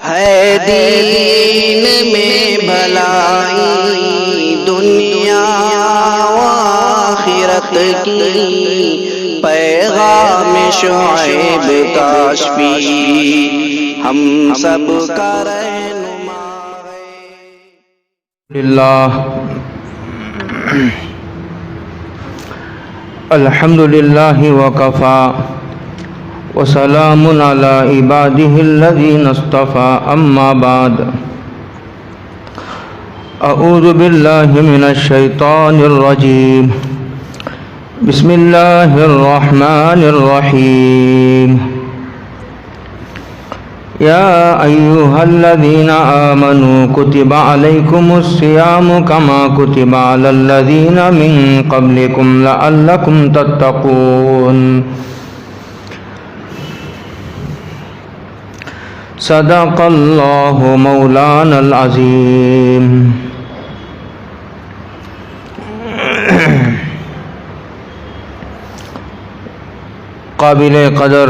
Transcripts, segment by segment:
ہے دین میں بھلائی دنیا و آخرت کی، پیغام شعیب کاشفی ہم سب کا رہنما ہے۔ للہ الحمد للہ وکفا وسلام علی عباده الذین اصطفى اما بعد اعوذ باللہ من الشیطان الرجیم بسم اللہ الرحمن الرحیم یا ایہا الذین آمنوا کتب علیکم الصیام کما کتب علی الذین من قبلکم لعلکم تتقون۔ صدق اللہ مولانا العظیم۔ قابل قدر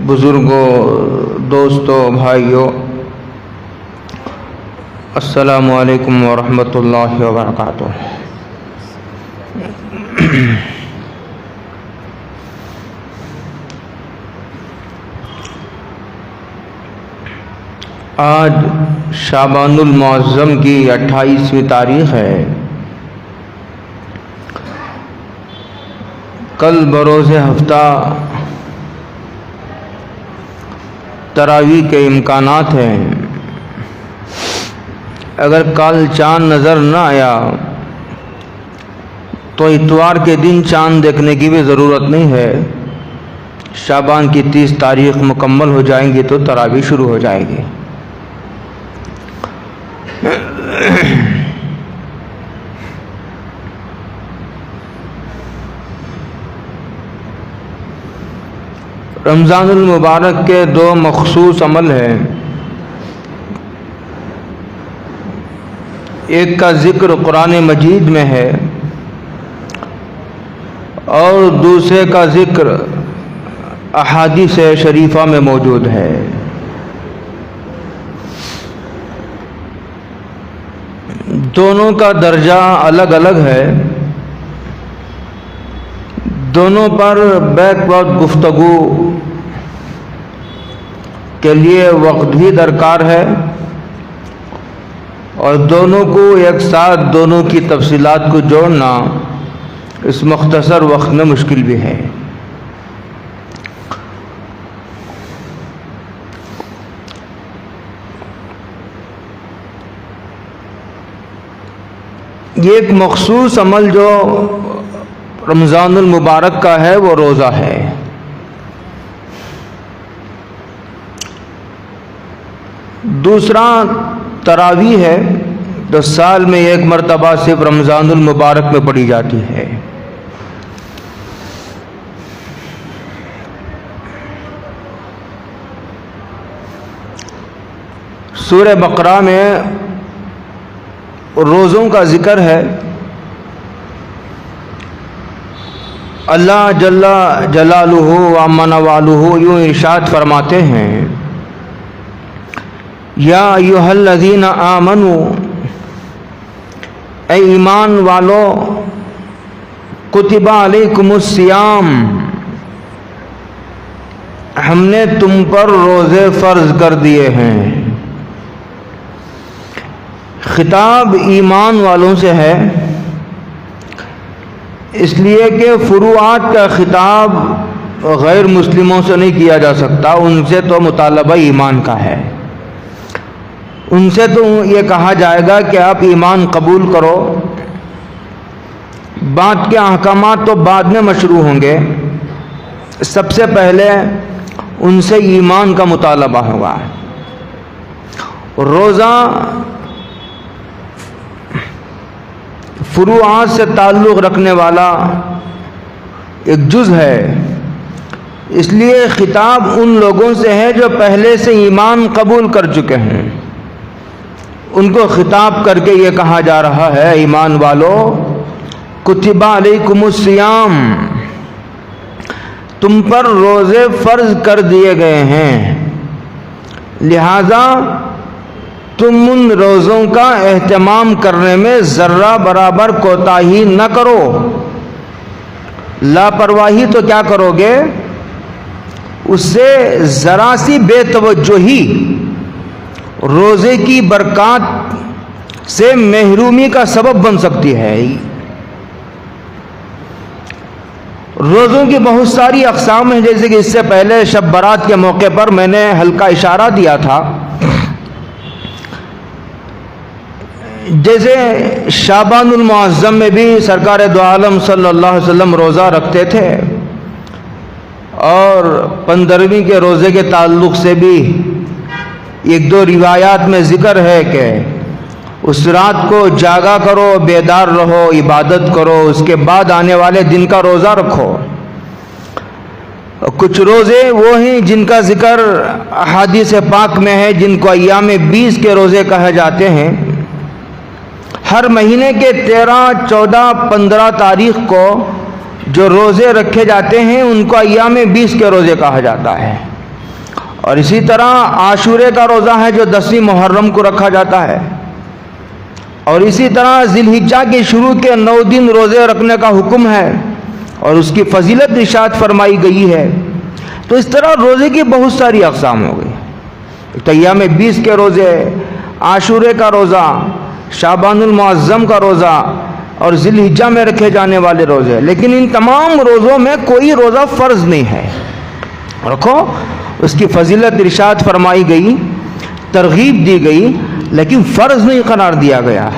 بزرگوں، دوستوں، بھائیوں، السلام علیکم ورحمۃ اللہ وبرکاتہ۔ آج شعبان المعظم کی 28ویں تاریخ ہے۔ کل بروز ہفتہ تراویح کے امکانات ہیں۔ اگر کل چاند نظر نہ آیا تو اتوار کے دن چاند دیکھنے کی بھی ضرورت نہیں ہے۔ شعبان کی 30 تاریخ مکمل ہو جائیں گی تو تراویح شروع ہو جائے گی۔ رمضان المبارک کے 2 مخصوص عمل ہیں۔ ایک کا ذکر قرآن مجید میں ہے اور دوسرے کا ذکر احادیث شریفہ میں موجود ہے۔ دونوں کا درجہ الگ الگ ہے، دونوں پر بیک وقت گفتگو کے لیے وقت بھی درکار ہے اور دونوں کو ایک ساتھ دونوں کی تفصیلات کو جوڑنا اس مختصر وقت میں مشکل بھی ہے۔ یہ ایک مخصوص عمل جو رمضان المبارک کا ہے وہ روزہ ہے۔ دوسرا تراویح ہے جو سال میں ایک مرتبہ صرف رمضان المبارک میں پڑھی جاتی ہے۔ سورہ بقرہ میں روزوں کا ذکر ہے۔ اللہ جل جلالہ و عم نوالہ یوں ارشاد فرماتے ہیں، یا ایھا الذین آمنوا، اے ایمان والو، کتب علیکم الصیام، ہم نے تم پر روزے فرض کر دیے ہیں۔ خطاب ایمان والوں سے ہے، اس لیے کہ فروعات کا خطاب غیر مسلموں سے نہیں کیا جا سکتا، ان سے تو مطالبہ ایمان کا ہے۔ ان سے تو یہ کہا جائے گا کہ آپ ایمان قبول کرو، بعد کے احکامات تو بعد میں مشروع ہوں گے، سب سے پہلے ان سے ایمان کا مطالبہ ہوگا۔ روزہ فروعات سے تعلق رکھنے والا ایک جز ہے، اس لیے خطاب ان لوگوں سے ہے جو پہلے سے ایمان قبول کر چکے ہیں۔ ان کو خطاب کر کے یہ کہا جا رہا ہے، ایمان والو، کتب علیکم الصیام، تم پر روزے فرض کر دیے گئے ہیں۔ لہذا تم ان روزوں کا اہتمام کرنے میں ذرہ برابر کوتاہی نہ کرو. لاپرواہی تو کیا کرو گے، اس سے ذرا سی بے توجہی روزے کی برکات سے محرومی کا سبب بن سکتی ہے. روزوں کی بہت ساری اقسام ہیں، جیسے کہ اس سے پہلے شب برات کے موقع پر میں نے ہلکا اشارہ دیا تھا. جیسے شعبان المعظم میں بھی سرکار دو عالم صلی اللہ علیہ وسلم روزہ رکھتے تھے، اور 15ویں کے روزے کے تعلق سے بھی ایک دو روایات میں ذکر ہے کہ اس رات کو جاگا کرو، بیدار رہو، عبادت کرو، اس کے بعد آنے والے دن کا روزہ رکھو. کچھ روزے وہ ہیں جن کا ذکر احادیث پاک میں ہے، جن کو ایام 20 کے روزے کہے جاتے ہیں. ہر مہینے کے 13، 14، 15 تاریخ کو جو روزے رکھے جاتے ہیں ان کو ایام 20 کے روزے کہا جاتا ہے. اور اسی طرح عاشورے کا روزہ ہے جو 10ویں محرم کو رکھا جاتا ہے. اور اسی طرح ذی الحجہ کے شروع کے 9 دن روزے رکھنے کا حکم ہے، اور اس کی فضیلت ارشاد فرمائی گئی ہے. تو اس طرح روزے کی بہت ساری اقسام ہو گئی. تو ایام 20 کے روزے، عاشورے کا روزہ، شعبان المعظم کا روزہ، اور ذی الحجہ میں رکھے جانے والے روزے. لیکن ان تمام روزوں میں کوئی روزہ فرض نہیں ہے. رکھو، اس کی فضیلت ارشاد فرمائی گئی، ترغیب دی گئی، لیکن فرض نہیں قرار دیا گیا.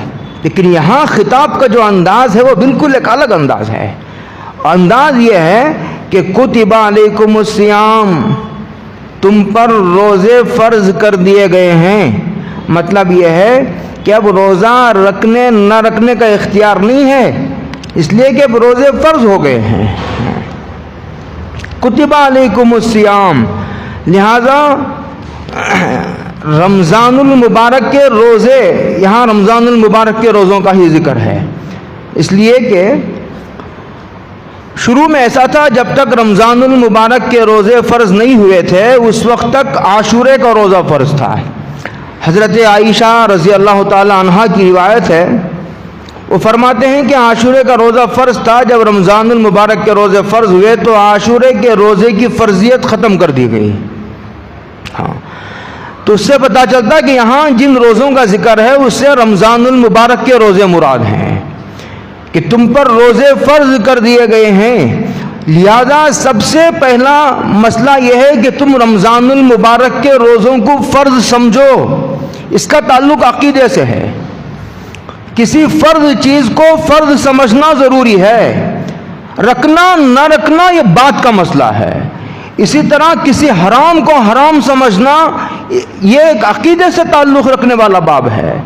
لیکن یہاں خطاب کا جو انداز ہے وہ بالکل ایک الگ انداز ہے. انداز یہ ہے کہ کتب علیکم الصیام، تم پر روزے فرض کر دیے گئے ہیں. مطلب یہ ہے کہ اب روزہ رکھنے نہ رکھنے کا اختیار نہیں ہے، اس لیے کہ اب روزے فرض ہو گئے ہیں. کتب علیکم الصیام، لہذا رمضان المبارک کے روزے، یہاں رمضان المبارک کے روزوں کا ہی ذکر ہے. اس لیے کہ شروع میں ایسا تھا، جب تک رمضان المبارک کے روزے فرض نہیں ہوئے تھے اس وقت تک عاشورے کا روزہ فرض تھا. حضرت عائشہ رضی اللہ تعالی عنہا کی روایت ہے، وہ فرماتے ہیں کہ عاشورے کا روزہ فرض تھا. جب رمضان المبارک کے روزے فرض ہوئے تو عاشورے کے روزے کی فرضیت ختم کر دی گئی. ہاں، تو اس سے پتہ چلتا ہے کہ یہاں جن روزوں کا ذکر ہے اس سے رمضان المبارک کے روزے مراد ہیں، کہ تم پر روزے فرض کر دیے گئے ہیں. لہذا سب سے پہلا مسئلہ یہ ہے کہ تم رمضان المبارک کے روزوں کو فرض سمجھو. اس کا تعلق عقیدے سے ہے. کسی فرض چیز کو فرض سمجھنا ضروری ہے، رکھنا نہ رکھنا یہ بات کا مسئلہ ہے. اسی طرح کسی حرام کو حرام سمجھنا یہ ایک عقیدے سے تعلق رکھنے والا باب ہے.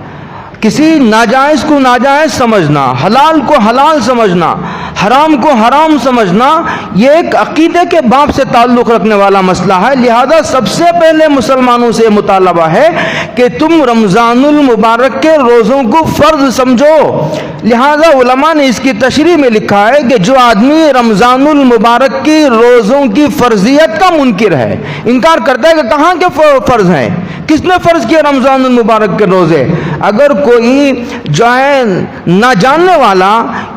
کسی ناجائز کو ناجائز سمجھنا، حلال کو حلال سمجھنا، حرام کو حرام سمجھنا، یہ ایک عقیدے کے باب سے تعلق رکھنے والا مسئلہ ہے. لہذا سب سے پہلے مسلمانوں سے مطالبہ ہے کہ تم رمضان المبارک کے روزوں کو فرض سمجھو. لہذا علماء نے اس کی تشریح میں لکھا ہے کہ جو آدمی رمضان المبارک کی روزوں کی فرضیت کا منکر ہے، انکار کرتا ہے کہ کہاں کے فرض ہیں، کس نے فرض کیا رمضان المبارک کے روزے، اگر کوئی جو ہے نہ جاننے والا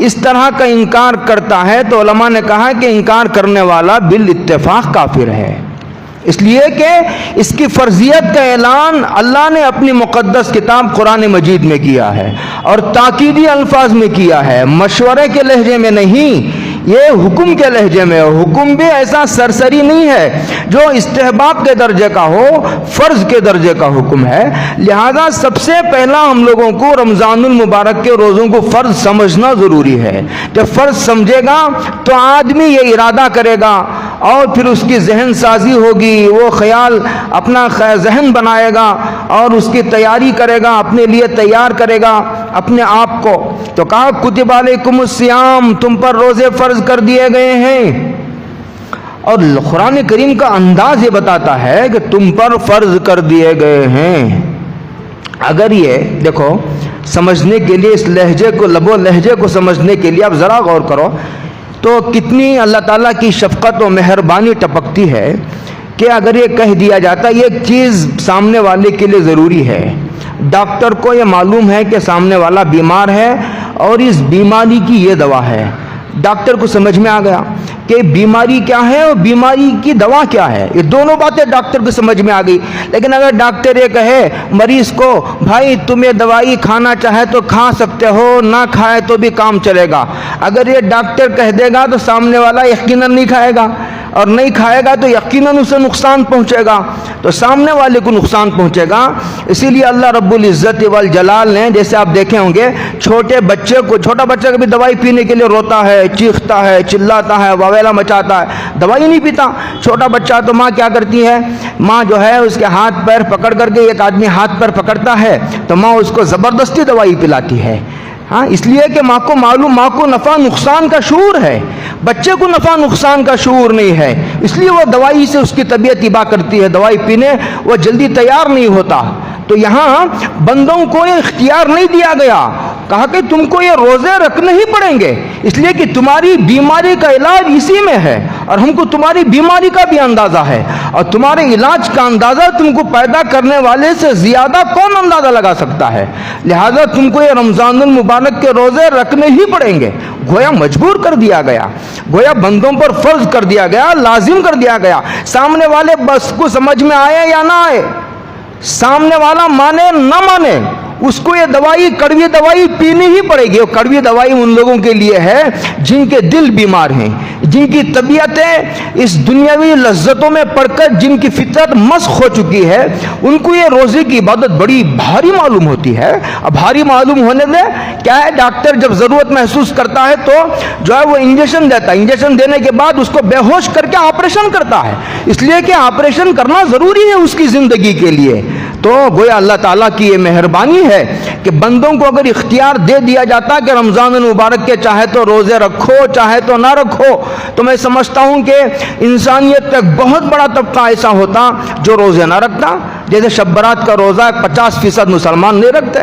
اس طرح کا انکار کرتا ہے تو علماء نے کہا کہ انکار کرنے والا بالاتفاق کافر ہے. اس لیے کہ اس کی فرضیت کا اعلان اللہ نے اپنی مقدس کتاب قرآن مجید میں کیا ہے، اور تاکیدی الفاظ میں کیا ہے، مشورے کے لہجے میں نہیں، یہ حکم کے لہجے میں. حکم بھی ایسا سرسری نہیں ہے جو استحباب کے درجے کا ہو، فرض کے درجے کا حکم ہے. لہذا سب سے پہلا ہم لوگوں کو رمضان المبارک کے روزوں کو فرض سمجھنا ضروری ہے. جب فرض سمجھے گا تو آدمی یہ ارادہ کرے گا، اور پھر اس کی ذہن سازی ہوگی، وہ خیال اپنا ذہن بنائے گا اور اس کی تیاری کرے گا، اپنے لیے تیار کرے گا اپنے آپ کو. تو کہا کتب علیکم الصیام، تم پر روزے فرض کر دیے گئے ہیں. اور قرآن کریم کا انداز یہ بتاتا ہے کہ تم پر فرض کر دیے گئے ہیں. اگر یہ دیکھو سمجھنے کے لیے اس لہجے کو، لب و لہجے کو سمجھنے کے لیے آپ ذرا غور کرو تو کتنی اللہ تعالیٰ کی شفقت و مہربانی ٹپکتی ہے کہ اگر یہ کہہ دیا جاتا یہ چیز سامنے والے کے لیے ضروری ہے، ڈاکٹر کو یہ معلوم ہے کہ سامنے والا بیمار ہے اور اس بیماری کی یہ دوا ہے، ڈاکٹر کو سمجھ میں آ گیا کہ بیماری کیا ہے اور بیماری کی دوا کیا ہے، یہ دونوں باتیں ڈاکٹر کو سمجھ میں آ گئی۔ لیکن اگر ڈاکٹر یہ کہے مریض کو بھائی تم یہ دوائی کھانا چاہے تو کھا سکتے ہو، نہ کھائے تو بھی کام چلے گا، اگر یہ ڈاکٹر کہہ دے گا تو سامنے والا یقیناً نہیں کھائے گا، اور نہیں کھائے گا تو یقیناً اسے نقصان پہنچے گا، تو سامنے والے کو نقصان پہنچے گا۔ اسی لیے اللہ رب العزت والجلال نے، جیسے آپ دیکھے ہوں گے چھوٹے بچے کو، چھوٹا بچہ کبھی دوائی پینے کے لیے روتا ہے، چیختا ہے، چلاتا ہے، واویلا مچاتا ہے، دوائی نہیں پیتا چھوٹا بچہ، تو ماں کیا کرتی ہے، ماں جو ہے اس کے ہاتھ پیر پکڑ کر کے، ایک آدمی ہاتھ پیر پکڑتا ہے تو ماں اس کو زبردستی دوائی پلاتی ہے، ہاں، اس لیے کہ ماں کو معلوم، ماں کو نفع نقصان کا شعور ہے، بچے کو نفع نقصان کا شعور نہیں ہے، اس لیے وہ دوائی سے اس کی طبیعت تباہ کرتی ہے، دوائی پینے وہ جلدی تیار نہیں ہوتا۔ تو یہاں بندوں کو یہ اختیار نہیں دیا گیا، کہا کہ تم کو یہ روزے رکھنے ہی پڑیں گے، اس لیے کہ تمہاری بیماری کا علاج اسی میں ہے، اور ہم کو تمہاری بیماری کا بھی اندازہ ہے، اور تمہارے علاج کا اندازہ تم کو پیدا کرنے والے سے زیادہ کون اندازہ لگا سکتا ہے، لہذا تم کو یہ رمضان المبارک کے روزے رکھنے ہی پڑیں گے۔ گویا مجبور کر دیا گیا، گویا بندوں پر فرض کر دیا گیا، لازم کر دیا گیا، سامنے والے بس کو سمجھ میں آئے یا نہ آئے، سامنے والا مانے نہ مانے، اس کو یہ دوائی، کڑوی دوائی پینی ہی پڑے گی۔ اور کڑوی دوائی ان لوگوں کے لیے ہے جن کے دل بیمار ہیں، جن کی طبیعتیں اس دنیاوی لذتوں میں پڑ کر جن کی فطرت مسخ ہو چکی ہے، ان کو یہ روزے کی عبادت بڑی بھاری معلوم ہوتی ہے۔ اب بھاری معلوم ہونے دے کیا ہے، ڈاکٹر جب ضرورت محسوس کرتا ہے تو جو ہے وہ انجیکشن دیتا ہے، انجیکشن دینے کے بعد اس کو بے ہوش کر کے آپریشن کرتا ہے، اس لیے کہ آپریشن کرنا ضروری ہے اس کی زندگی کے لیے۔ تو گویا اللہ تعالیٰ کی یہ مہربانی ہے کہ بندوں کو اگر اختیار دے دیا جاتا کہ رمضان المبارک کے چاہے تو روزے رکھو چاہے تو نہ رکھو، تو میں سمجھتا ہوں کہ انسانیت کا ایک بہت بڑا طبقہ ایسا ہوتا جو روزے نہ رکھتا، جیسے شب برات کا روزہ 50% مسلمان نہیں رکھتے،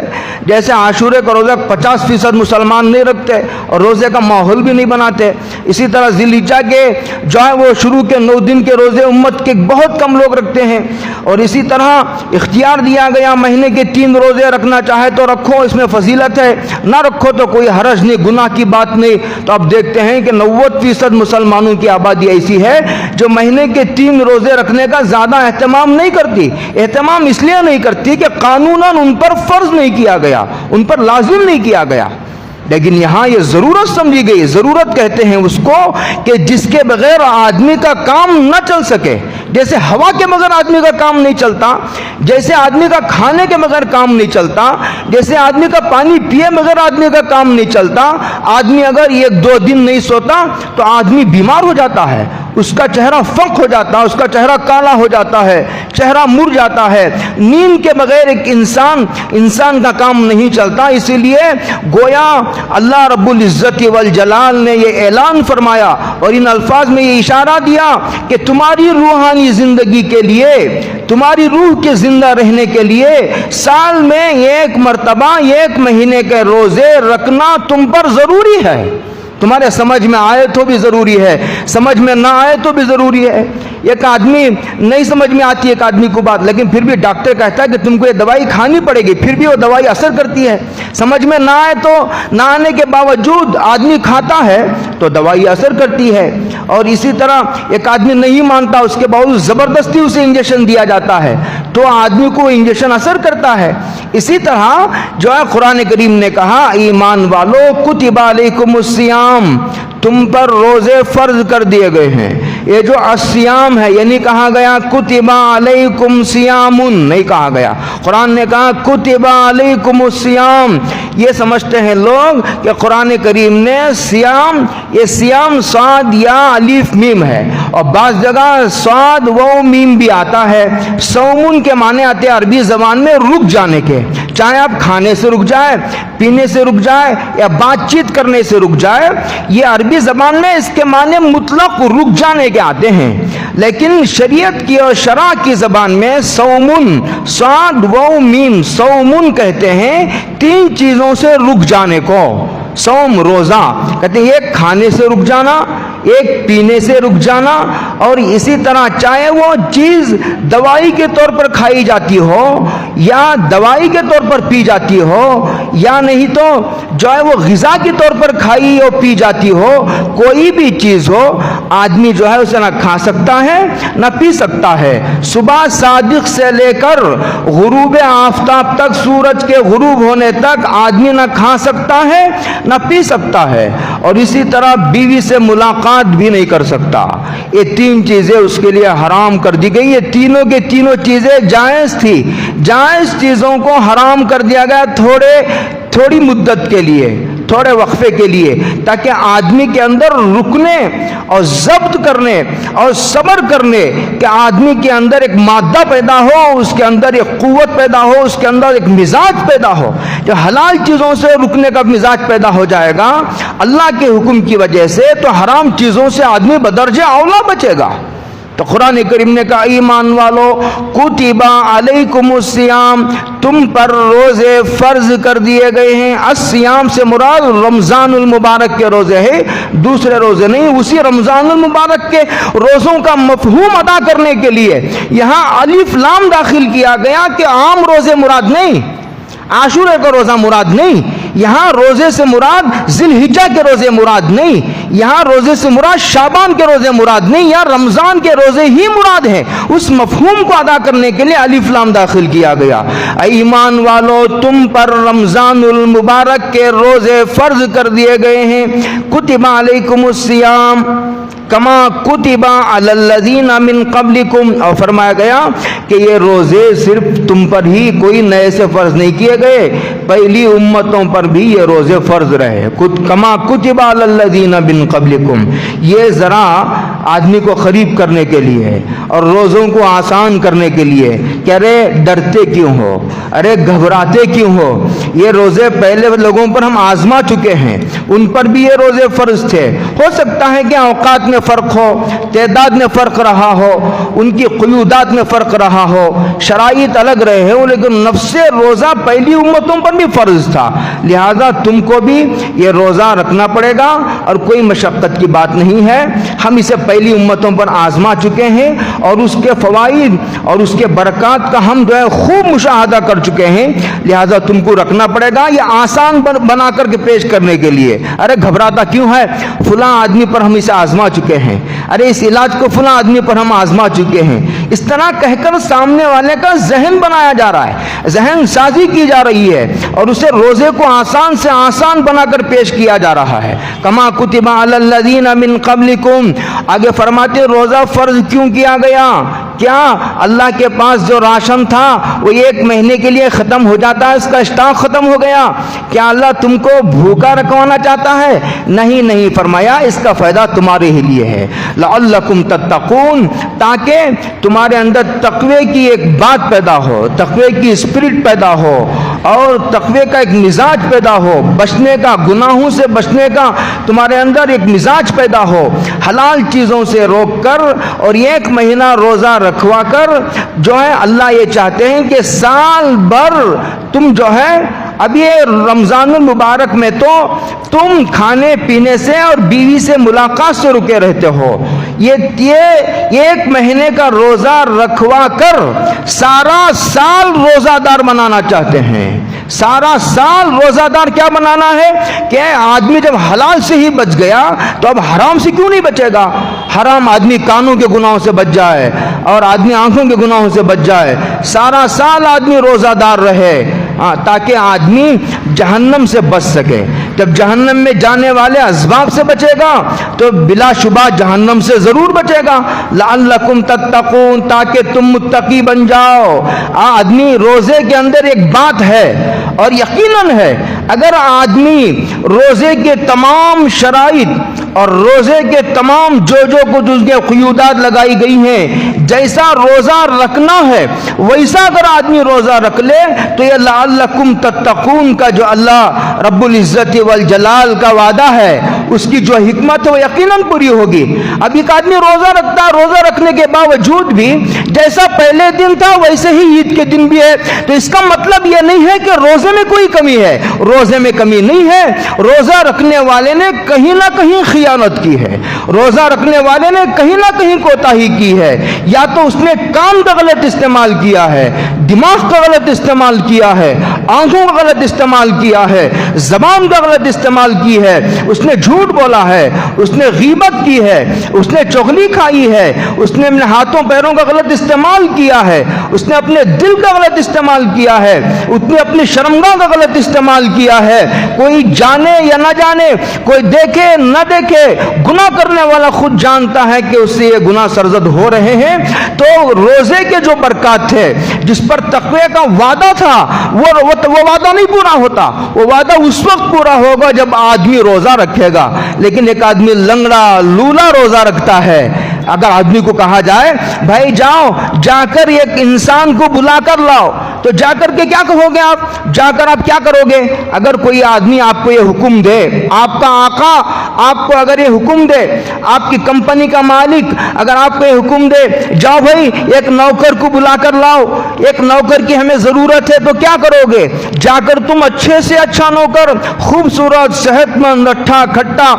جیسے عاشورے کا روزہ 50% مسلمان نہیں رکھتے اور روزے کا ماحول بھی نہیں بناتے، اسی طرح ذی الحجہ کے جو ہے وہ شروع کے 9 دن کے روزے امت کے بہت کم لوگ رکھتے ہیں، اور اسی طرح اختیار دیا گیا مہینے کے 3 روزے رکھنا چاہے تو رکھو، اس میں فضیلت ہے، نہ رکھو تو کوئی حرج نہیں، گناہ کی بات نہیں۔ تو اب دیکھتے ہیں کہ 90% مسلمانوں کی آبادی ایسی ہے جو مہینے کے 3 روزے رکھنے کا زیادہ اہتمام نہیں کرتی، اہتمام اس لیے نہیں کرتی کہ قانوناً ان پر فرض نہیں کیا گیا، ان پر لازم نہیں کیا گیا، لیکن یہاں یہ ضرورت سمجھی گئی۔ ضرورت کہتے ہیں اس کو کہ جس کے بغیر آدمی کا کام نہ چل سکے، جیسے ہوا کے بغیر آدمی کا کام نہیں چلتا، جیسے آدمی کا کھانے کے بغیر کام نہیں چلتا، جیسے آدمی کا پانی پیے بغیر آدمی کا کام نہیں چلتا۔ آدمی اگر 1-2 دن نہیں سوتا تو آدمی بیمار ہو جاتا ہے، اس کا چہرہ فک ہو جاتا ہے، اس کا چہرہ کالا ہو جاتا ہے، چہرہ مر جاتا ہے۔ نیند کے بغیر ایک انسان کا کام نہیں چلتا، اسی لیے گویا اللہ رب العزت والجلال نے یہ اعلان فرمایا اور ان الفاظ میں یہ اشارہ دیا کہ تمہاری روحانی زندگی کے لیے، تمہاری روح کے زندہ رہنے کے لیے سال میں 1 مرتبہ 1 مہینے کے روزے رکھنا تم پر ضروری ہے۔ تمہارے سمجھ میں آئے تو بھی ضروری ہے، سمجھ میں نہ آئے تو بھی ضروری ہے۔ ایک آدمی نہیں سمجھ میں آتی ایک آدمی کو بات، لیکن پھر بھی ڈاکٹر کہتا ہے کہ تم کو یہ دوائی کھانی پڑے گی، پھر بھی وہ دوائی اثر کرتی ہے۔ سمجھ میں نہ آئے تو نہ آنے کے باوجود آدمی کھاتا ہے تو دوائی اثر کرتی ہے۔ اور اسی طرح ایک آدمی نہیں مانتا، اس کے باوجود زبردستی اسے انجیکشن دیا جاتا ہے تو آدمی کو انجیکشن اثر کرتا ہے۔ اسی طرح جو ہے قرآن کریم نے کہا ایمان والو کتب علیکم الصیام، تم پر روزے فرض کر دیے گئے ہیں۔ یہ جو الصیام ہے یہ نہیں کہا گیا کتب علیکم صیام، نہیں کہا گیا، قرآن نے کہا کتب علیکم الصیام۔ یہ سمجھتے ہیں لوگ کہ قرآن کریم نے سیام، یہ سیام صاد یا الف میم ہے، اور بعض جگہ صاد و میم بھی آتا ہے۔ صومن کے معنی آتے ہیں عربی زبان میں رک جانے کے، چاہے آپ کھانے سے رک جائے، پینے سے رک جائے یا بات چیت کرنے سے رک جائے، یہ عربی زبان میں اس کے معنی مطلق رک جانے کے آتے ہیں، لیکن شریعت کی اور شرع کی زبان میں صومن، صاد و میم، صومن کہتے ہیں 3 چیزوں سے رک جانے کو۔ صوم روزہ کہتے ہیں ایک کھانے سے رک جانا، ایک پینے سے رک جانا، اور اسی طرح چاہے وہ چیز دوائی کے طور پر کھائی جاتی ہو یا دوائی کے طور پر پی جاتی ہو، یا نہیں تو جو ہے وہ غذا کے طور پر کھائی اور پی جاتی ہو، کوئی بھی چیز ہو، آدمی جو ہے اسے نہ کھا سکتا ہے نہ پی سکتا ہے۔ صبح صادق سے لے کر غروب آفتاب تک، سورج کے غروب ہونے تک آدمی نہ کھا سکتا ہے نہ پی سکتا ہے، اور اسی طرح بیوی سے ملاقات بھی نہیں کر سکتا۔ یہ تین چیزیں اس کے لیے حرام کر دی گئی۔ یہ تینوں کے تینوں چیزیں جائز تھی، جائز چیزوں کو حرام کر دیا گیا تھوڑی مدت کے لیے، تھوڑے وقفے کے لیے، تاکہ آدمی کے اندر رکنے اور ضبط کرنے اور صبر کرنے کہ آدمی کے اندر ایک مادہ پیدا ہو، اس کے اندر ایک قوت پیدا ہو، اس کے اندر ایک مزاج پیدا ہو۔ جو حلال چیزوں سے رکنے کا مزاج پیدا ہو جائے گا اللہ کے حکم کی وجہ سے، تو حرام چیزوں سے آدمی بدرجہ اولا بچے گا۔ تو قرآن کریم نے کہا ایمان والو کتب علیکم الصیام، تم پر روزے فرض کر دیے گئے ہیں۔ الصیام سے مراد رمضان المبارک کے روزے ہیں، دوسرے روزے نہیں۔ اسی رمضان المبارک کے روزوں کا مفہوم ادا کرنے کے لیے یہاں الف لام داخل کیا گیا کہ عام روزے مراد نہیں، عاشورے کا روزہ مراد نہیں، یہاں روزے سے مراد ذی الحجہ کے روزے مراد نہیں، یہاں روزے سے مراد شعبان کے روزے مراد نہیں، یہاں رمضان کے روزے ہی مراد ہیں۔ اس مفہوم کو ادا کرنے کے لیے الف لام داخل کیا گیا۔ اے ایمان والو تم پر رمضان المبارک کے روزے فرض کر دیے گئے ہیں۔ کتب علیکم الصیام کما کتب علی الذین من قبلکم، اور فرمایا گیا کہ یہ روزے صرف تم پر ہی کوئی نئے سے فرض نہیں کیے گئے، پہلی امتوں پر بھی یہ روزے فرض رہے۔ کما کتب علی الذین من قبلکم، یہ ذرا آدمی کو قریب کرنے کے لیے اور روزوں کو آسان کرنے کے لیے کہ ارے ڈرتے کیوں ہو، ارے گھبراتے کیوں ہو، یہ روزے پہلے لوگوں پر ہم آزما چکے ہیں، ان پر بھی یہ روزے فرض تھے۔ ہو سکتا ہے کہ اوقات میں فرق ہو، تعداد میں فرق رہا ہو، ان کی قیودات میں فرق رہا ہو، شرائط الگ رہے ہو، لیکن نفس روزہ پہلی امتوں پر بھی فرض تھا، لہذا تم کو بھی یہ روزہ رکھنا پڑے گا، اور کوئی مشقت کی بات نہیں ہے۔ ہم اسے پہلی امتوں پر آزما چکے ہیں اور اس کے فوائد اور اس کے برکات کا ہم جو ہے خوب مشاہدہ کر چکے ہیں، لہذا تم کو رکھنا پڑے گا یہ آسان بنا کر کے پیش کرنے کے لیے۔ ارے گھبراتا کیوں ہے، فلاں آدمی پر ہم اسے آزما چکے ہیں، ارے اس علاج کو فلاں آدمی پر ہم آزما چکے ہیں، اس طرح کہہ کر سامنے والے کا ذہن بنایا جا رہا ہے، ذہن سازی کی جا رہی ہے، اور اسے روزے کو آسان سے آسان بنا کر پیش کیا جا رہا ہے۔ کما کتب علی الذین من قبلکم، آگے فرماتے روزہ فرض کیوں کیا گیا؟ کیا اللہ کے پاس جو راشن تھا وہ ایک مہینے کے لیے ختم ہو جاتا ہے، اس کا اسٹاک ختم ہو گیا؟ کیا اللہ تم کو بھوکا رکھوانا چاہتا ہے؟ نہیں، فرمایا اس کا فائدہ تمہارے ہی لیے ہے، لعلکم تتقون، تاکہ تمہارے اندر تقوی کی ایک بات پیدا ہو، تقوی کی اسپرٹ پیدا ہو، اور تقوی کا ایک مزاج پیدا ہو، بچنے کا، گناہوں سے بچنے کا تمہارے اندر ایک مزاج پیدا ہو، حلال چیزوں سے روک کر اور ایک مہینہ روزہ رکھوا کر جو ہے اللہ یہ چاہتے ہیں کہ سال بھر تم جو ہے اب یہ رمضان المبارک میں تو تم کھانے پینے سے اور بیوی سے ملاقات سے رکے رہتے ہو، یہ ایک مہینے کا روزہ رکھوا کر سارا سال روزہ دار بنانا چاہتے ہیں۔ سارا سال روزہ دار کیا بنانا ہے کہ آدمی جب حلال سے ہی بچ گیا تو اب حرام سے کیوں نہیں بچے گا؟ حرام آدمی کانوں کے گناہوں سے بچ جائے اور آدمی آنکھوں کے گناہوں سے بچ جائے، سارا سال آدمی روزہ دار رہے تاکہ آدمی جہنم سے بچ سکے۔ جب جہنم میں جانے والے اسباب سے بچے گا تو بلا شبہ جہنم سے ضرور بچے گا۔ لعلکم تتقون، تاکہ تم متقی بن جاؤ۔ آدمی روزے کے اندر ایک بات ہے اور یقیناً ہے، اگر آدمی روزے کے تمام شرائط اور روزے کے تمام جو کچھ اس کے قیودات لگائی گئی ہیں، جیسا روزہ رکھنا ہے ویسا اگر آدمی روزہ رکھ لے تو یہ لعلکم تتقون کا جو اللہ رب العزت والجلال کا وعدہ ہے، اس کی جو حکمت ہے وہ یقیناً پوری ہوگی۔ اب ایک آدمی روزہ رکھتا ہے، روزہ رکھنے کے باوجود بھی جیسا پہلے دن تھا ویسے ہی عید کے دن بھی ہے، تو اس کا مطلب یہ نہیں ہے کہ روزے میں کوئی کمی ہے، روزے میں کمی نہیں ہے، روزہ رکھنے والے نے کہیں نہ کہیں خیانت کی ہے، روزہ رکھنے والے نے کہیں نہ کہیں کوتاہی کی ہے، یا تو اس نے کان کا غلط استعمال کیا ہے، دماغ کا غلط استعمال کیا ہے، آنکھوں کا غلط استعمال کیا ہے، زبان کا غلط استعمال کی ہے، اس نے جھوٹ بولا ہے، اس نے غیبت کی ہے، اس نے چغلی کھائی ہے، اس نے اپنے ہاتھوں پیروں کا غلط استعمال کیا ہے، اس نے اپنے دل کا غلط استعمال کیا ہے، اس نے اپنی شرمگاہ کا غلط استعمال کیا ہے۔ کوئی جانے یا نہ جانے، کوئی دیکھے نہ دیکھے، گناہ کرنے والا خود جانتا ہے کہ اس سے یہ گناہ سرزد ہو رہے ہیں، تو روزے کے جو برکات تھے، جس پر تقوی کا وعدہ تھا، وہ وعدہ نہیں پورا ہوتا، وہ وعدہ اس وقت پورا ہوگا جب آدمی روزہ رکھے گا۔ لیکن ایک آدمی لنگڑا لولا روزہ رکھتا ہے، اگر آدمی کو کہا جائے بھائی جاؤ جا کر ایک انسان کو بلا کر لاؤ، تو جا کر کے کیا کہو گے آپ؟ جا کر آپ کیا کرو گے؟ اگر کوئی آدمی آپ کو یہ حکم دے، آپ کا آقا آپ کو اگر یہ حکم دے، آپ کی کمپنی کا مالک اگر آپ کو یہ حکم دے جاؤ بھائی ایک نوکر کو بلا کر لاؤ، ایک نوکر کی ہمیں ضرورت ہے، تو کیا کرو گے؟ جا کر تم اچھے سے اچھا نوکر، خوبصورت، صحت مند، اٹھا کھٹا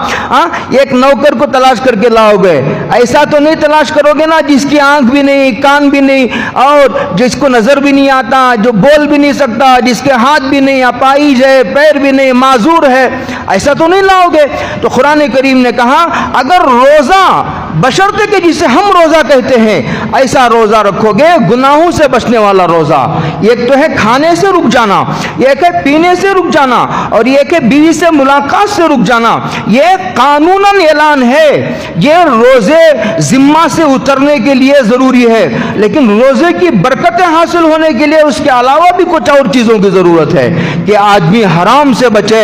ایک نوکر کو تلاش کر کے لاؤ گے۔ ایسا تو نہیں تلاش کرو گے نا جس کی آنکھ بھی نہیں، کان بھی نہیں، اور جس کو نظر بھی نہیں آتا، جو بول بھی نہیں سکتا، جس کے ہاتھ بھی نہیں، اپائج ہے، پیر بھی نہیں، معذور ہے، ایسا تو نہیں لاؤ گے۔ تو قرآن کریم نے کہا اگر روزہ بشرطے کہ جسے ہم روزہ کہتے ہیں ایسا روزہ رکھو گے، گناہوں سے بچنے والا روزہ، ایک تو ہے کھانے سے رک جانا، ایک ہے پینے سے رک جانا، اور ایک ہے بیوی سے ملاقات سے رک جانا، یہ قانوناً اعلان ہے، یہ روزے ذمہ سے اترنے کے لیے ضروری ہے، لیکن روزے کی برکتیں حاصل ہونے کے لیے اس کے علاوہ بھی کچھ اور چیزوں کی ضرورت ہے کہ آدمی حرام سے بچے،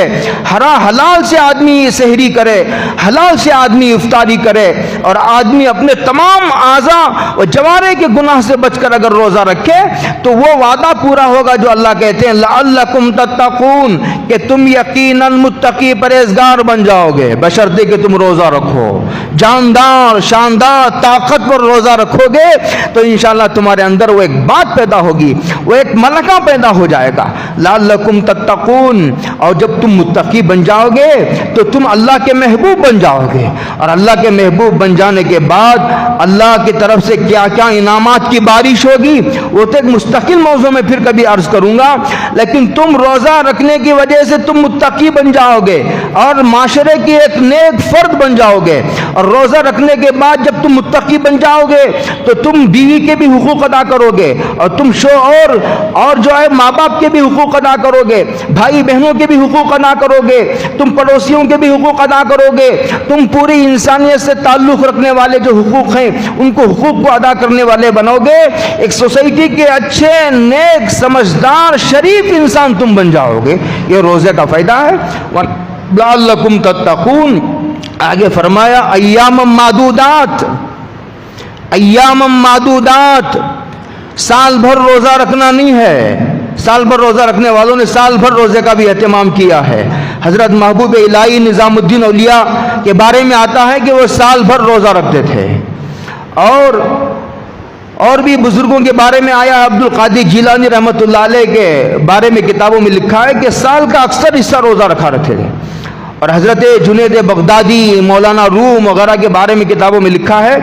حلال سے آدمی سحری کرے، حلال سے آدمی افطاری کرے، اور آدمی اپنے تمام اعضاء و جوارح کے گناہ سے بچ کر اگر روزہ رکھے تو وہ وعدہ پورا ہوگا جو اللہ کہتے ہیں لعلکم تتقون، کہ تم یقیناً متقی پرہیزگار بن جاؤ گے، بشرطے کہ تم روزہ رکھو، جاندار شاندار طاقتور روزہ رکھو گے تو انشاءاللہ تمہارے اندر وہ ایک بات پیدا ہوگی، وہ ایک ملکہ پیدا ہو جائے گا، لعلکم تتقون۔ اور جب تم متقی بن جاؤ گے تو تم اللہ کے محبوب بن جاؤ گے، اور اللہ کے محبوب بن جانے کے بعد اللہ کی طرف سے کیا کیا انعامات کی بارش ہوگی وہ تو ایک مستقل موضوع میں پھر کبھی عرض کروں گا، لیکن تم روزہ رکھنے کی وجہ سے تم متقی بن جاؤ گے اور معاشرے کی ایک نیک فرد بن جاؤ گے، اور روزہ رکھنے کے بعد جب تم متقی بن جاؤ گے تو تم بیوی کے بھی حقوق ادا کرو گے، اور تم شوہر اور جو ہے ماں باپ کے بھی حقوق ادا کرو گے، بھائی بہنوں کے بھی حقوق ادا کرو گے، تم پڑوسیوں کے بھی حقوق ادا کرو گے، تم پوری انسانیت سے تعلق رکھنے والے جو حقوق ہیں ان کو حقوق کو ادا کرنے والے بنو گے، ایک سوسائٹی کے اچھے نیک سمجھدار شریف انسان تم بن جاؤ گے۔ یہ روزے کا فائدہ ہے۔ لعلکم تتقون۔ آگے فرمایا ایام معدودات، ایام معدودات، سال بھر روزہ رکھنا نہیں ہے، سال بھر روزہ رکھنے والوں نے سال بھر روزے کا بھی اہتمام کیا ہے۔ حضرت محبوب الہی نظام الدین اولیاء کے بارے میں آتا ہے کہ وہ سال بھر روزہ رکھتے تھے، اور بھی بزرگوں کے بارے میں آیا، عبد القادر جیلانی رحمۃ اللہ علیہ کے بارے میں کتابوں میں لکھا ہے کہ سال کا اکثر حصہ روزہ رکھا رکھتے تھے، اور حضرت جنید بغدادی، مولانا روم وغیرہ کے بارے میں کتابوں میں لکھا ہے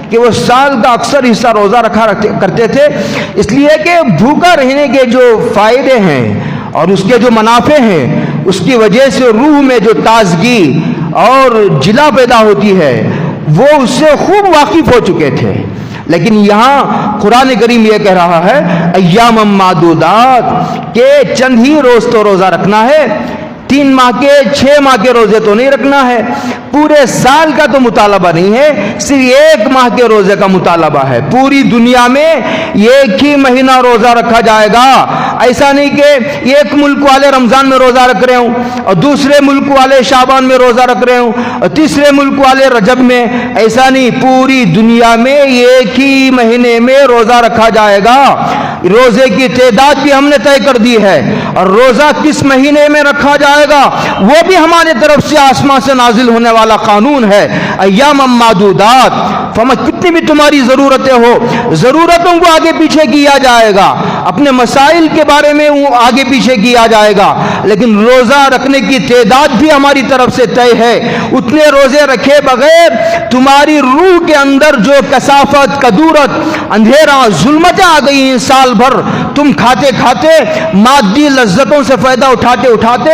کہ وہ سال کا اکثر حصہ روزہ رکھا کرتے تھے، اس لیے کہ بھوکا رہنے کے جو فائدے ہیں اور اس کے جو منافع ہیں اس کی وجہ سے روح میں جو تازگی اور جلا پیدا ہوتی ہے وہ اس سے خوب واقف ہو چکے تھے۔ لیکن یہاں قرآن کریم یہ کہہ رہا ہے ایام معدودات، کہ چند ہی روز تو روزہ رکھنا ہے، 3 ماہ کے 6 ماہ کے روزے تو نہیں رکھنا ہے، پورے سال کا تو مطالبہ نہیں ہے، صرف 1 ماہ کے روزے کا مطالبہ ہے۔ پوری دنیا میں ایک ہی مہینہ روزہ رکھا جائے گا، ایسا نہیں کہ ایک ملک والے رمضان میں روزہ رکھ رہے ہوں اور دوسرے ملک والے شعبان میں روزہ رکھ رہے ہوں اور تیسرے ملک والے رجب میں، ایسا نہیں، پوری دنیا میں ایک ہی مہینے میں روزہ رکھا جائے گا۔ روزے کی تعداد بھی ہم نے طے کر دی ہے، اور روزہ کس مہینے میں رکھا جائے گا وہ بھی ہماری طرف سے آسمان سے نازل ہونے والا قانون ہے۔ ایام معدودات، فما کتنی بھی تمہاری ضرورتیں ہو، ضرورتوں کو آگے پیچھے کیا جائے گا، اپنے مسائل کے بارے میں وہ آگے پیچھے کیا جائے گا، لیکن روزہ رکھنے کی تعداد بھی ہماری طرف سے طے ہے۔ اتنے روزے رکھے بغیر تمہاری روح کے اندر جو کثافت، کدورت، اندھیرا، ظلمتیں آ گئی ہیں سال بھر، تم کھاتے کھاتے، مادی لذتوں سے فائدہ اٹھاتے اٹھاتے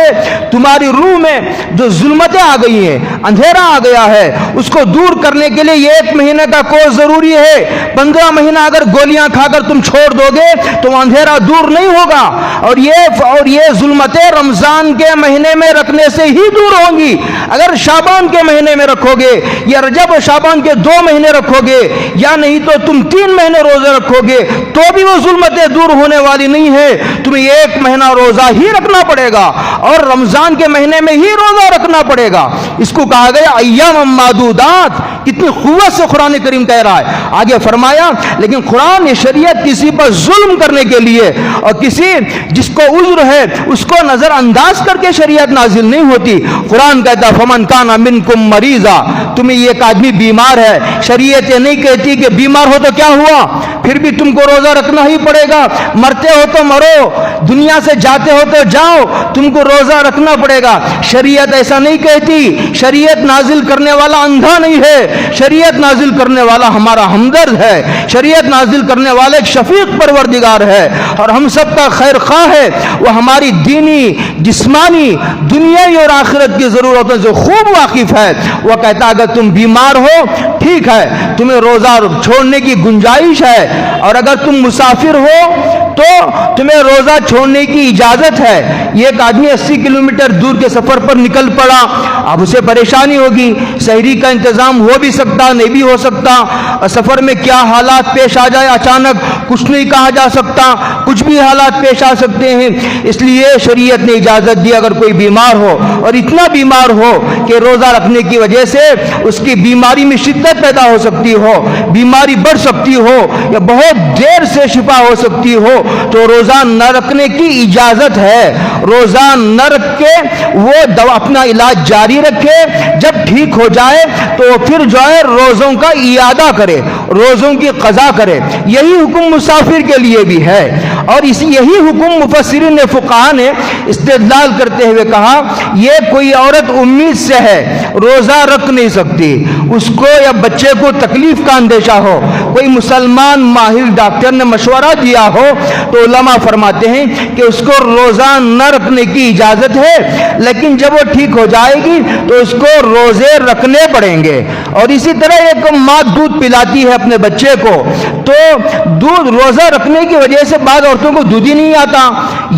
تمہاری روح میں جو ظلمتیں آ گئی ہیں، اندھیرا آ گیا ہے، اس کو دور کرنے کے لیے یہ 1 مہینے کا کورس ضروری ہے۔ 15 مہینہ اگر گولیاں کھا کر تم چھوڑ دو گے تو اندھیرا دور نہیں ہوگا، اور یہ ظلمتیں رمضان کے مہینے میں رکھنے سے ہی دور ہوں گی۔ اگر شعبان کے مہینے میں رکھو گے یا رجب اور شعبان کے 2 مہینے رکھو گے، یا نہیں تو تم 3 مہینے روزے رکھو گے، تو بھی وہ ظلمتیں دور ہونے والی نہیں ہے۔ تمہیں 1 مہینہ روزہ ہی رکھنا پڑے گا، اور رمضان کے مہینے میں ہی روزہ رکھنا پڑے گا۔ اس کو کہا گیا ایام معدودات۔ کتنی قوت سے قرآن کریم کہہ رہا ہے۔ آگے فرمایا لیکن قرآن یہ شریعت کسی پر ظلم کرنے کے لیے اور کسی جس کو عذر ہے اس کو نظر انداز کر کے شریعت نازل نہیں ہوتی۔ قرآن کہتا فمن کان منکم مریضا، تمہیں ایک آدمی بیمار ہے، شریعت یہ نہیں کہتی کہ بیمار ہو تو کیا ہوا، پھر بھی تم کو روزہ رکھنا ہی پڑے گا، مرتے ہو تو مرو، دنیا سے جاتے ہو تو جاؤ، تم کو روزہ رکھنا پڑے گا۔ شریعت ایسا نہیں کہتی۔ شریعت نازل کرنے والا اندھا نہیں ہے، شریعت نازل کرنے والا ہمارا ہمدرد ہے، شریعت نازل کرنے والا ایک شفیق پروردگار ہے، اور ہم سب کا خیر خواہ ہے۔ وہ ہماری دینی، جسمانی، دنیاوی اور آخرت کی ضرورتوں سے خوب واقف ہے۔ وہ کہتا اگر تم بیمار ہو ٹھیک ہے، تمہیں روزہ چھوڑنے کی گنجائش ہے، اور اگر تم مسافر ہو تو تمہیں روزہ چھوڑنے کی اجازت ہے۔ یہ ایک آدمی 80 کلومیٹر دور کے سفر پر نکل پڑا، اب اسے پریشانی ہوگی، سحری کا انتظام ہو بھی سکتا نہیں بھی ہو سکتا، سفر میں کیا حالات پیش آ جائے، اچانک کچھ نہیں کہا جا سکتا، کچھ بھی حالات پیش آ سکتے ہیں۔ اس لیے شریعت نے اجازت دی اگر کوئی بیمار ہو، اور اتنا بیمار ہو کہ روزہ رکھنے کی وجہ سے اس کی بیماری میں شدت پیدا ہو سکتی ہو، بیماری بڑھ سکتی ہو، یا بہت دیر سے شفا ہو سکتی ہو، تو روزہ نہ رکھنے کی اجازت ہے۔ روزہ نہ رکھ کے وہ اپنا علاج جاری رکھے، جب ٹھیک ہو جائے تو پھر جو ہے روزوں کا اعادہ کرے، روزوں کی قضا کرے۔ یہی حکم مسافر کے لیے بھی ہے، اور یہی حکم مفسرین فقہاء نے استدلال کرتے ہوئے کہا یہ کوئی عورت امید سے ہے، روزہ رکھ نہیں سکتی، اس کو یا بچے کو تکلیف کا اندیشہ ہو، کوئی مسلمان ماہر ڈاکٹر نے مشورہ دیا ہو، تو علماء فرماتے ہیں کہ اس کو روزہ نہ رکھنے کی اجازت ہے، لیکن جب وہ ٹھیک ہو جائے گی تو اس کو روزے رکھنے پڑیں گے۔ اور اسی طرح ایک ماں دودھ پلاتی ہے اپنے بچے کو، تو دودھ روزہ رکھنے کی وجہ سے بعض عورتوں کو دودھ ہی نہیں آتا،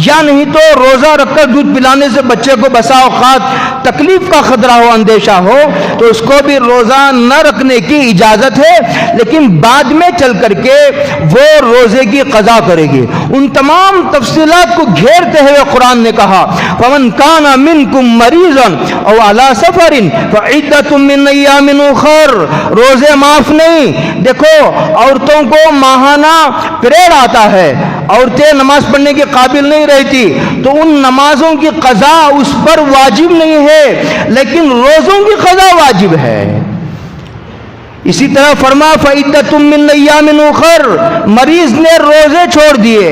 یا نہیں تو روزہ رکھ کر دودھ پلانے سے بچے کو بسا اوقات تکلیف کا خطرہ ہو، اندیشہ ہو، تو اس کو بھی روزہ نہ رکھنے کی اجازت ہے، لیکن بعد میں چل کر کے وہ روزے کی قضا کرے گی۔ ان تمام تفصیلات کو گھیرتے ہوئے قرآن نے کہا فَمَنْ كَانَ مِنْكُمْ مَرِيضًا أَوْ عَلَى سَفَرٍ فَعِدَّةٌ مِّنْ أَيَّامٍ أُخَرَ۔ روزے معاف نہیں۔ دیکھو عورتوں کو ماہانہ پیریڈ آتا ہے، عورتیں نماز پڑھنے کے قابل نہیں رہتی، تو ان نمازوں کی قضا اس پر واجب نہیں ہے، لیکن روزوں کی قضا واجب ہے۔ اسی طرح فرما فَعِدَّةٌ مِّنْ أَيَّامٍ أُخَرَ، مریض نے روزے چھوڑ دیے،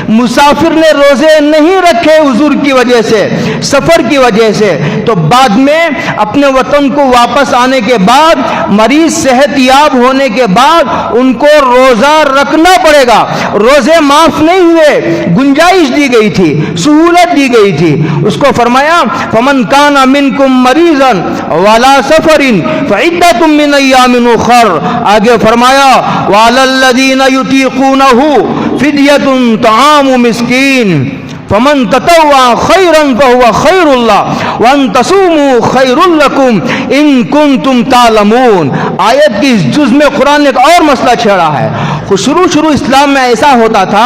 مسافر نے روزے نہیں رکھے عذر کی وجہ سے، سفر کی وجہ سے، تو بعد میں اپنے وطن کو واپس آنے کے بعد، مریض صحت یاب ہونے کے بعد ان کو روزہ رکھنا پڑے گا۔ روزے معاف نہیں ہوئے، گنجائش دی گئی تھی، سہولت دی گئی تھی۔ اس کو فرمایا فَمَنْ كَانَ مِنْكُمْ مَرِيضًا وَعَلَى سَفَرٍ فَعِدَّةٌ مِّنْ أَيَّامٍ أُخَرَ۔ آگے فرمایا وَعَلَى الَّذِينَ يُطِيقُونَهُ فِدْيَةٌ طَعَامُ مِسْكِينٍ فَمَنْ تَطَوَّعَ خَيْرًا فَهُوَ خَيْرٌ لَهُ وَأَنْ تَصُومُوا خَيْرٌ لَكُمْ إِن كُنتُمْ تَعْلَمُونَ۔ آیت کی اس جز میں قرآن نے ایک اور مسئلہ چھیڑا ہے۔ شروع اسلام میں ایسا ہوتا تھا،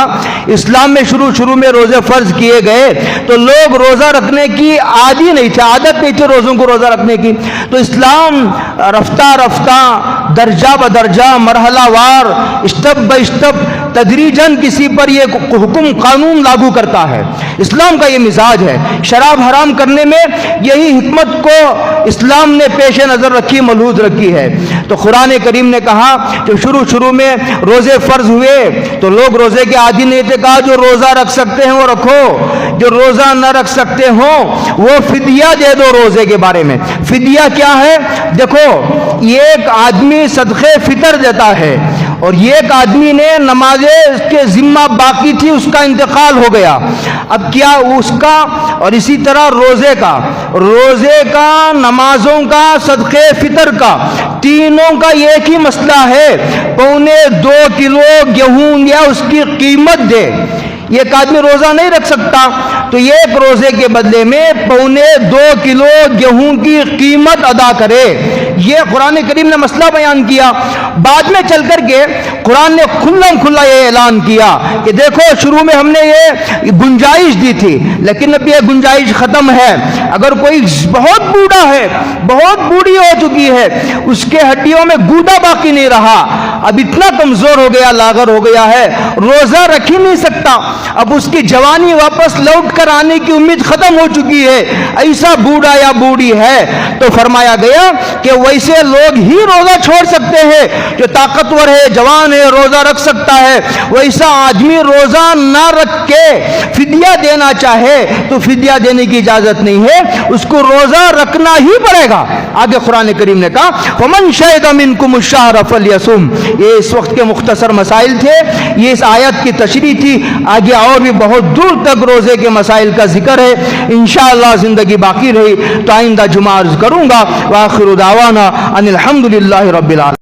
اسلام میں شروع میں روزے فرض کیے گئے تو لوگ روزہ رکھنے کی عادی نہیں تھے، عادت نہیں تھی روزوں کو روزہ رکھنے کی، تو اسلام رفتہ رفتہ درجہ بدرجہ مرحلہ وار اسٹیپ بائی اسٹیپ تدریجاً کسی پر یہ حکم قانون لاگو کرتا ہے. اسلام کا یہ مزاج ہے. شراب حرام کرنے میں یہی حکمت کو اسلام نے پیش نظر رکھی، ملحوظ رکھی ہے. تو قرآن کریم نے کہا کہ شروع میں روزے فرض ہوئے تو لوگ روزے کے عادی نہیں تھے، کہا جو روزہ رکھ سکتے ہیں وہ رکھو، جو روزہ نہ رکھ سکتے ہوں وہ فدیہ دے دو. روزے کے بارے میں فدیہ کیا ہے؟ دیکھو، ایک آدمی صدقے فطر دیتا ہے اور ایک آدمی نے نمازیں اس کے ذمہ باقی تھی، اس کا انتقال ہو گیا. اب کیا اس کا اور اسی طرح روزے کا، نمازوں کا، صدقے فطر کا، تینوں کا ایک ہی مسئلہ ہے. 2.25 کلو گیہوں یا اس کی قیمت دے. ایک آدمی روزہ نہیں رکھ سکتا تو ایک روزے کے بدلے میں 2.25 کلو گیہوں کی قیمت ادا کرے. یہ قرآن کریم نے مسئلہ بیان کیا. بعد میں چل کر کے قرآن نے کھلا یہ اعلان کیا کہ دیکھو، شروع میں ہم نے یہ گنجائش دی تھی لیکن اب یہ گنجائش ختم ہے. اگر کوئی بہت بوڑھا ہے، بہت بوڑھی ہو چکی ہے، اس کے ہڈیوں میں گودا باقی نہیں رہا، اب اتنا کمزور ہو گیا، لاغر ہو گیا ہے، روزہ رکھ ہی نہیں سکتا، اب اس کی جوانی واپس لوٹ کر آنے کی امید ختم ہو چکی ہے، ایسا بوڑھا یا بوڑھی ہے، تو فرمایا گیا کہ ویسے لوگ ہی روزہ چھوڑ سکتے ہیں. جو طاقتور ہے، جوان ہے، روزہ رکھ سکتا ہے. ویسا آدمی روزہ نہ رکھ کے فدیہ دینا چاہے تو فدیہ دینے کی اجازت نہیں ہے، اس کو روزہ رکھنا ہی پڑے گا. آگے قرآن کریم نے کہا فَمَنْ شَهِدَ مِنْكُمُ الشَّهْرَ فَلْيَصُمْ. یہ اس وقت کے مختصر مسائل تھے، یہ اس آیت کی تشریح تھی. آگے اور بھی بہت دور تک روزے کے مسائل کا ذکر ہے. انشاءاللہ زندگی باقی رہی تو آئندہ جمعہ عرض کروں گا. وآخر دعوانا ان الحمد للہ رب العالمین.